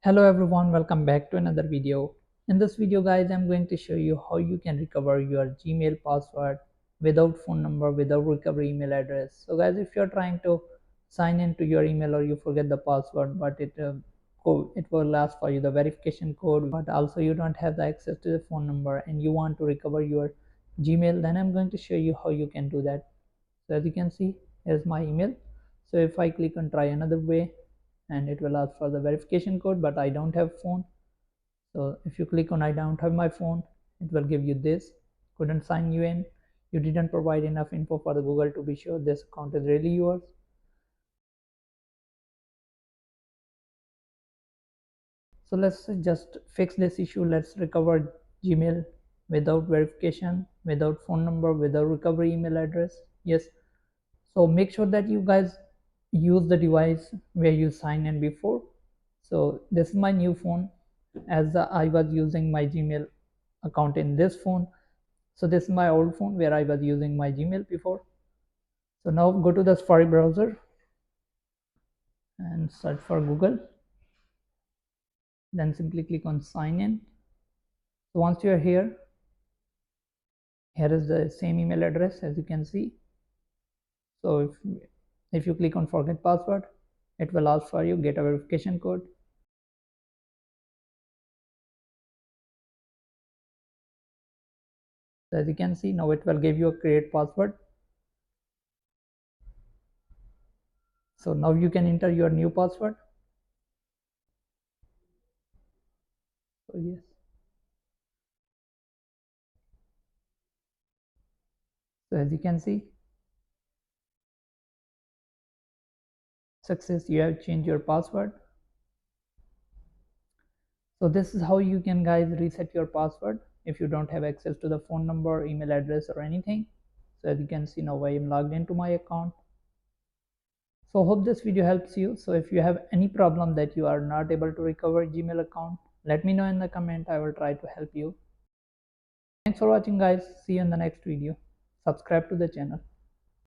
Hello everyone, welcome back to another video. In this video guys, I'm going to show you how you can recover your Gmail password without phone number, without recovery email address. So guys, if you're trying to sign into your email or you forget the password, but it will ask for you the verification code, but also you don't have the access to the phone number and you want to recover your Gmail, then I'm going to show you how you can do that. So as you can see, here's my email. So if I click on try another way, and it will ask for the verification code, but I don't have phone. So if you click on I don't have my phone, it will give you this: couldn't sign you in, you didn't provide enough info for the Google to be sure this account is really yours. So let's just fix this issue. Let's recover Gmail without verification, without phone number, without recovery email address. Yes, so make sure that you guys use the device where you sign in before. So this is my new phone, as I was using my Gmail account in this phone. So this is my old phone where I was using my Gmail before. So now go to the Safari browser and search for Google, then simply click on sign in. So once you are here is the same email address as you can see. So if you click on forget password, it will ask for you get a verification code. So as you can see, now it will give you a create password. So now you can enter your new password. So yes, so as you can see, success, you have changed your password. So this is how you can guys reset your password if you don't have access to the phone number, email address or anything. So as you can see, now I am logged into my account. So hope this video helps you. So if you have any problem that you are not able to recover Gmail account, let me know in the comment. I will try to help you. Thanks for watching guys. See you in the next video. Subscribe to the channel.